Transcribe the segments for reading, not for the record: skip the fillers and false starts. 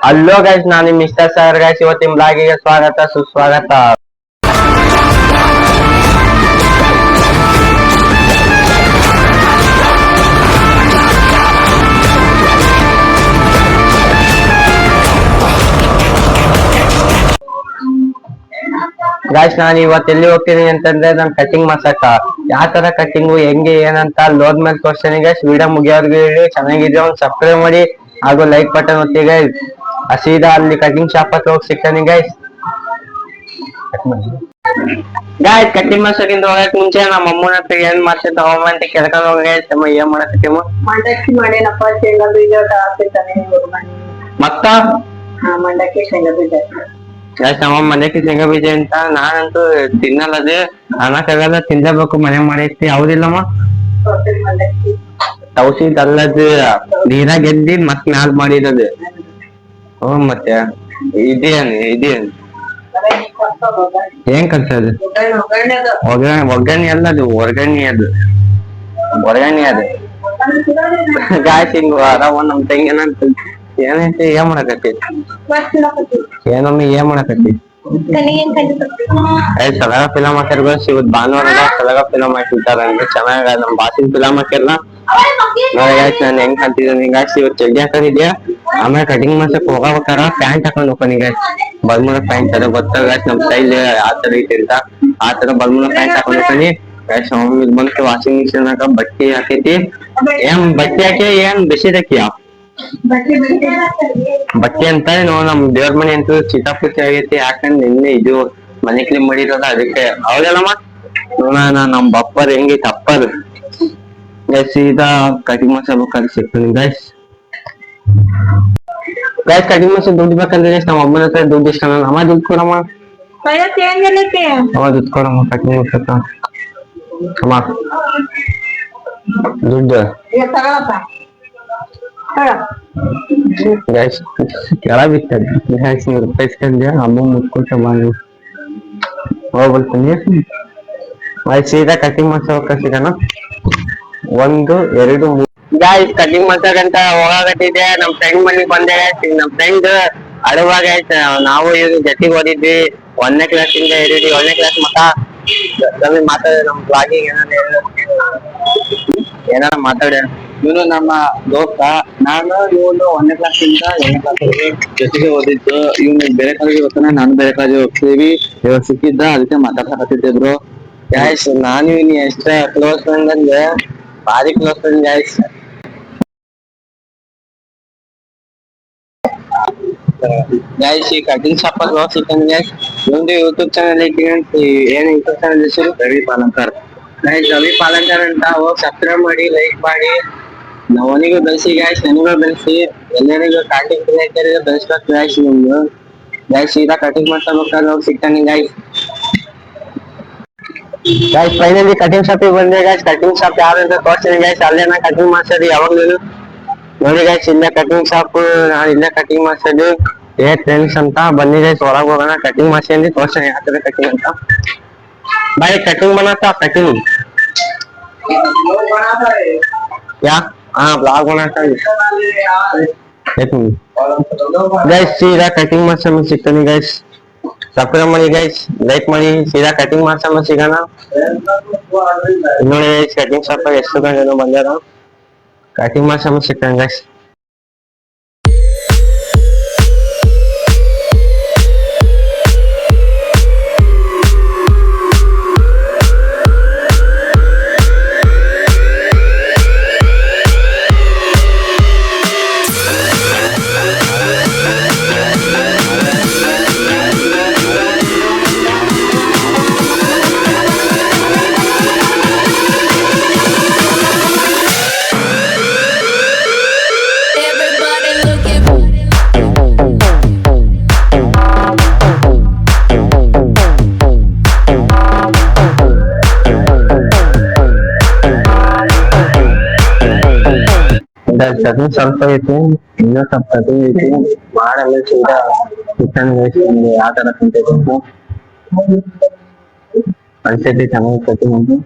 Hello guys, ನಾನು ನಿಮ್ mister sir guys. ಇವತ್ತಿನ ಬ್ಲಾಗಿಗೆ ಸ್ವಾಗತ ಸುಸ್ವಾಗತ. ಗೈಸ್, ನಾನು ಇವತ್ತು ಎಲ್ಲಿ ಹೋಗ್ತೀನಿ ಅಂತಂದ್ರೆ ನಾನು ಕಟಿಂಗ್ ಮಾಡ್ಸಕ್ಕ. ಯಾವ ತರ ಕಟಿಂಗು ಹೆಂಗೆ ಏನಂತ ಲೋಡ್ ಮೇಲೆ ತೋರಿಸ್ತೀನಿ ಗೈಸ್. ವಿಡಿಯೋ ಮುಗಿಯೋರ್ಗು ಹೇಳಿ ಚೆನ್ನಾಗಿದ್ರೆ ಒಂದು ಸಬ್ಸ್ಕ್ರೈಬ್ ಮಾಡಿ ಹಾಗೂ ಲೈಕ್ ಬಟನ್ ಒತ್ತಿ ಗೈಸ್. ಸೀದಾ ಅಲ್ಲಿ ಕಟಿಂಗ್ ಶಾಪ್ ಹತ್ರ ಹೋಗಿ ಸಿಗ್ತಾನೆ ಗೈಸ್. ಗಾಯ್ಸ್, ಕಟಿಂಗ್ ಮಾಡ್ಸೋಕ್ಕಿಂತ ಹೋಗಕ್ ಮುಂಚೆ ನಮ್ಮ ಅಮ್ಮನ ಹತ್ರ ಏನ್ ಮಾಡ್ತೀನಿ ತಗೊಂಬ ಅಂತ ಕೇಳ್ಕೊಂಡು ಹೋಗಿ ಗೈಸ್. ಅಮ್ಮ ಏನ್ ಮಾಡಕತ್ತೀಮ? ಮಂಡಕ್ಕಿ ಮಾಡೇನಪ್ಪ, ಶೇಂಗಾ ಬೀಜ ಹಾಕ್ತಿರ್ತಾನೆ ಮತ್ತ ಮಂಡಕ್ಕಿ ಶೇಂಗಾ ಬೀಜ. ನಮ್ಮ ಮಂಡಕ್ಕಿ ಶೇಂಗಾ ಬೀಜ ಅಂತ ನಾನಂತೂ ತಿನ್ನಲ್ಲ. ಅದು ಅನ್ನಕ್ಕಾಗಲ್ಲ, ತಿನ್ಲೇಬೇಕು. ಮನೆ ಮಾಡೈತಿ ಹೌದಿಲ್ಲಮ್ಮ? ಮಂಡಕ್ಕಿ ತೌಸಿದಲ್ಲದು ನೀರಾಗ ಎದ್ದಿ ಮತ್ ಮ್ಯಾಲ್ ಮಾಡಿರೋದು. ಮತ್ತೆ ಇದೇನು ಏನ್ ಕಲ್ಸೋದು? ಒಗ್ಗರಣೆ ಅಲ್ಲ, ಅದು ಒರ್ಗಣ್ಣೆ. ಅದು ಗಾಯ್ಸ್, ಹಿಂಗ ಅದಾವ ನಮ್ ತಂಗಿನ ಏನೈತಿ? ಏನ್ ಮಾಡಕತ್ತಿ? ಏನೊಮ್ಮೆ ಏನ್ ಮಾಡಕತ್ತಿ? ಸಲಗ ಫಿಲಮ್ ಹಾಕ್ಯಾರ. ಇವತ್ ಭಾನುವಾರ ಸಲಗ ಫಿಲಮ್ ಹಾಕಿರ್ತಾರ. ಚೆನ್ನಾಗ ನಮ್ ಬಾಸಿನ ಫಿಲಮ್ ಹಾಕ್ಯಾರ. ನೋಡಿ ಗಾಯ್ಸ್, ನಾನು ಹೆಂಗ್ ಕಂತಿದ್ದೀನಿ ಗಾಯ್ಸ್. ಇವತ್ತು ಚಡ್ಡಿ ಹಾಕೊಂಡಿದ್ಯಾ, ಆಮೇಲೆ ಕಟಿಂಗ್ ಮಾಡ್ಸಕ್ ಹೋಗ್ಬೇಕಾರ ಪ್ಯಾಂಟ್ ಹಾಕೊಂಡ್ ಹೋಗ್ತಾನಿ ಗಾಯ್ಸ್. ಬರ್ಮುಡ ಪ್ಯಾಂಟ್ ಅದ ಗೊತ್ತ ಗಾಯ್ಸ್, ನಮ್ ಸ್ಟೈಲ್ ಆ ತರ ಐತಿ ಅಂತ. ಆ ತರ ಬರ್ಮುಡ ಪ್ಯಾಂಟ್ ಹಾಕೊಂಡ್ ಹೋಗ್ತಾನಿ ಗಾಯ್ಸ್. ಇದು ಬಂತು ವಾಷಿಂಗ್ ಮಿಷಿನ್ ಹಾಕ ಬಟ್ಟೆ ಹಾಕೈತಿ. ಏನ್ ಬಟ್ಟೆ ಹಾಕಿ ಏನ್ ಬಿಸಿದಕ್ಕಿಯ ಬಟ್ಟೆ ಅಂತ ನಮ್ ದೇವ್ರ ಮನೆ ಅಂತೂ ಚಿಟಾಪುಟಿ ಆಗೈತಿ. ಯಾಕಂದ್ರೆ ನಿನ್ನೆ ಇದು ಮನೆ ಕ್ಲೀನ್ ಮಾಡಿರೋದ, ಅದಕ್ಕೆ. ಹೌದಲ್ಲಮ್ಮ? ನೋಡೋಣ ನಮ್ ಬಪ್ಪರ್ ಹೆಂಗೈತಿ ಅಪ್ಪರ್ ಗೈಸ್. ಸೀದಾ ಕಟಿಂಗ್ ಮಾಡ್ಸಬೇಕಾದ್ರೆ ಸಿಗ್ತೀನಿ ಗೈಸ್. ಕಟಿಂಗ್ ಮಾಡ್ಸೋ ದುಡ್ಡು ಬೇಕಂದ್ರೆ ನಮ್ಮ ಅಮ್ಮನ ಹತ್ರ ದುಡ್ಡು ಇಷ್ಟ. ಅಮ್ಮ ದುಡ್ಡು ಕೊಡಮ್ಮ, ಅಮ್ಮ ದುಡ್ಡು ಕೊಡಮ್ಮ ಕಟಿಂಗ್ ಮಾಡ್ಸಕ್ಕ. ಅಮ್ಮ ದುಡ್ಡು ಗೈಸ್ ಕೆಳ ಬಿತ್ತದ ಗೈಸ್. 100 ರೂಪಾಯಿ ಇಸ್ಕೊಂಡೆ, ಅಮ್ಮ ಮುಟ್ಕೊತ ಮಾಡಿ ಹೋಗ್ಬರ್ತೀನಿ. ಸೀದಾ ಕಟಿಂಗ್ ಮಾಡ್ಸೋಕ ಸಿಗೋಣ. 1 2 3 ಗಾಯ್ಸ್, ಕಟಿಂಗ್ ಮಾಡ್ಸಕಂತ ಹೋಗಾಕತ್ತಿದ್ದೆ. ನಮ್ ಫ್ರೆಂಡ್ ಮನೆಗ್ ಬಂದೆ. ನಮ್ ಫ್ರೆಂಡ್ ಅಡುವಾಗ ಆಯ್ತು, ನಾವು ಇವ್ರು ಜೊತೆಗೆ ಓದಿದ್ವಿ. 1ನೇ ಕ್ಲಾಸಿಂದ ಇದ್ದೀವಿ. 1ನೇ ಕ್ಲಾಸ್ ಮತ್ತ ಮಾತಾಡ ನಮ್ ಬ್ಲಾಗಿಂಗ್ ಏನಾರ ಮಾತಾಡ. ಇವನು ನಮ್ಮ ದೋಸ್ತ. ನಾನು ಇವನು 1ನೇ ಕ್ಲಾಸಿಂದ 8ನೇ ಕ್ಲಾಸ್ ಜೊತೆಗೆ ಓದಿದ್ದು. ಇವನು ಬೇರೆ ಕಾಲೇಜಿಗೆ ಹೋಗ್ತಾನೆ, ನಾನು ಬೇರೆ ಕಾಲೇಜಿಗೆ ಹೋಗ್ತೀವಿ. ಇವಾಗ ಸಿಕ್ಕಿದ್ದ, ಅದಕ್ಕೆ ಮಾತಾಡ್ಸಕತ್ತಿದ್ರು ಗಾಯ್ಸ್. ನಾನು ಇವನು ಎಷ್ಟ ಕ್ಲೋಸ್ ಫ್ರೆಂಡ್ ಅಂದ್ರೆ ಭಾರಿ ಕ್ಲೋಸ್ ಫ್ರೆಂಡ್ ಗಾಯ್ಸ್. ಗಾಯ್ಸ್, ಈ ಕಟಿಂಗ್ ಶಾಪ್ ಅಲ್ಲಿ ಹೋಗಿ ಸಿಗ್ತಾನೆ ಗಾಯ್ಸ್. ಒಂದು ಯೂಟ್ಯೂಬ್ ಚಾನಲ್ ಐತಿ. ಏನ್ ಯೂಟ್ಯೂಬ್ ಚಾನಲ್ ಹೆಸರು? ರವಿ ಪಾಲಂಕರ್ ಗಾಯ್ಸ್. ರವಿ ಪಾಲಂಕರ್ ಅಂತ ಹೋಗಿ ಸಬ್ಸ್ಕ್ರೈಬ್ ಮಾಡಿ, ಲೈಕ್ ಮಾಡಿ. ಅವನಿಗೂ ಬೆಳೆಸಿ ಗಾಯ್ಸ್, ನನಗೂ ಬೆಳೆಸಿ. ಎಲ್ಲರಿಗೂ ಕಾಂಟ್ಯಾಕ್ಟ್ ಬೆಳೆಸ್ಬೇಕು ಗಾಯ್ಸ್. ನಿಮ್ದು ಗಾಯ್ಸ್ ಸೀದಾ ಕಟಿಂಗ್ ಮಾಡ್ಸಬೇಕಾದ್ರೆ ಹೋಗಿ ಸಿಗ್ತಾನೆ ಗಾಯ್ಸ್. ಗಾಯ್ಸ್, ಫೈನಲಿ ಕಟಿಂಗ್ ಶಾಪಿಗೆ ಬಂದೆ ಗಾಯ್ಸ್. ಕಟಿಂಗ್ ಶಾಪ್ ಯಾವ್ದಂತ ತೋರಿಸ್ತೀನಿ ಗಾಯ್ಸ್. ಅಲ್ಲೇ ನಾ ಕಟಿಂಗ್ ಮಾಡ್ಸೋದು ಯಾವಾಗ್ಲೂ. ನೋಡಿ ಗಾಯ್ಸ್, ಇಲ್ಲೇ ಕಟಿಂಗ್ ಶಾಪ್. ನಾನು ಇಲ್ಲೇ ಕಟಿಂಗ್ ಮಾಡ್ಸೋದು. ಟ್ರೆಂಡ್ಸ್ ಅಂತ ಬನ್ನಿ ಗಾಯ್ಸ್, ಒಳಗ್ ಹೋಗೋಣ. ಕಟಿಂಗ್ ಮಾಡ್ಸಿ ತೋರ್ಸ್ತೀನಿ ಯಾವ ತರ ಕಟಿಂಗ್ ಅಂತ. ಬಾಯ್ ಕಟಿಂಗ್ बनाता कटिंग क्या? हाँ ब्लॉग बनाता है गाइस. सीधा कटिंग ಮಾಡ್ಸಮ ಸಿಗ್ತಾನೆ गाइस. ಸಬ್ಸ್ಕ್ರೈಬ್ ಮಾಡಿ गाइस, ಲೈಕ್ ಮಾಡಿ. ಸೀದಾ ಕಟಿಂಗ್ ಮಾಡ್ಸಮ ಸಿಗೋಣ. ನೋಡಿ गाइस, ಕಟಿಂಗ್ ಶಾಪ್ ಎಷ್ಟು ಜನ ಬಂದಾರ. ಕಟಿಂಗ್ ಮಾಡ್ಸಮ ಸಿಗ್ತಾನೆ गाइस. ಚಟ್ನಿ ಸ್ವಲ್ಪ ಐತಿ, ಇನ್ನೂ ಸ್ವಲ್ಪ ಚಟ್ನಿ ಐತಿ. ಮಾಡಲ್ಲ ಸೀದಾ ಚಿಕನ್ ಯಾವ ತರ ತಿಂತೈತಿ ಅನ್ಸೈತಿ. ಚೆನ್ನಾಗಿ ಚಟ್ನಿ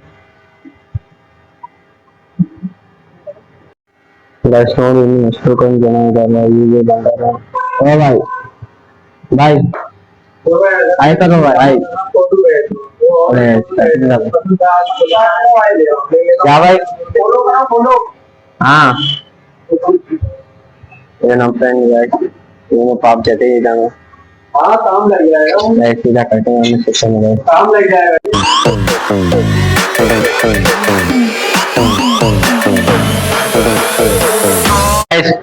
ಗೈಸ್ ನೋಡಿ ಇನ್ನು ಎಷ್ಟೊಂದು ಜನ ಇದ್ದಾರೆ ಹೀಗೆ ಬಂದಾರ ಓ ಬಾಯ್ ಬಾಯ್ ಆಯ್ತಲ್ಲ ಬಾಯ್ ಆಯ್ತು ಯಾವ ಹಾ ये ನಮ್ಮ ಫ್ರೆಂಡ್ ಇವನು ಪಾಪ ಜೊತೆ ಇದ್ದಾನೆ सीधा कटिंग वाले सेक्शन में गए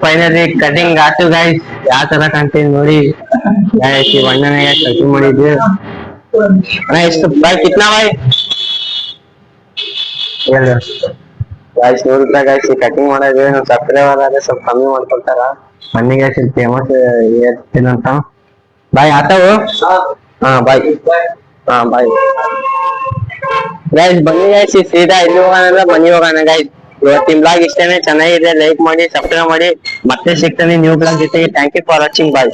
ಫೈನಲಿ ಕಟಿಂಗ್ ಆಯ್ತು ಗೈಸ್ ಯಾವ ತರ ಕಾಣ್ತೀನಿ ನೋಡಿ ಗೈಸ್ ಈ ಅಣ್ಣನಿಗೆ ಕಟಿಂಗ್ ಮಾಡಿದ್ದು ಅಣ್ಣ ಎಷ್ಟು ಬಾಯ್ ಕಿತ್ನಾ ಬಾಯ್ ಹೇಳು ಗೈಸ್ ನೋಡಿದ್ರ ಗೈಸ್ ಈ ಕಟಿಂಗ್ ಮಾಡೋದು ನಾವು ಸಬ್ಸ್ಕ್ರೈಬರ್ ಆದ್ರೆ ಸ್ವಲ್ಪ ಕಮ್ಮಿ ಮಾಡ್ಕೊಳ್ತಾರ ಮಣ್ಣಿಗೆ ಸ್ವಲ್ಪ ಫೇಮಸ್ ಏನಂತ ಬಾಯ್ ಆತಾವು ಹಾ ಬಾಯ್ ಹಾ ಬಾಯ್ ಗೈಸ್ ಬನ್ನಿ ಗೈಸ್ ಸೀದಾ ಇಲ್ಲಿ ಹೋಗೋಣ ಬನ್ನಿ ಹೋಗೋಣ ಗೈಸ್ ಇವತ್ತಿನ ಬ್ಲಾಗ್ ಇಷ್ಟೇನೆ ಚೆನ್ನಾಗಿದೆ ಲೈಕ್ ಮಾಡಿ ಸಬ್ಸ್ಕ್ರೈಬ್ ಮಾಡಿ ಮತ್ತೆ ಸಿಗ್ತಾನೆ ನ್ಯೂ ಬ್ಲಾಗ್ ಜೊತೆಗೆ thank you for watching bye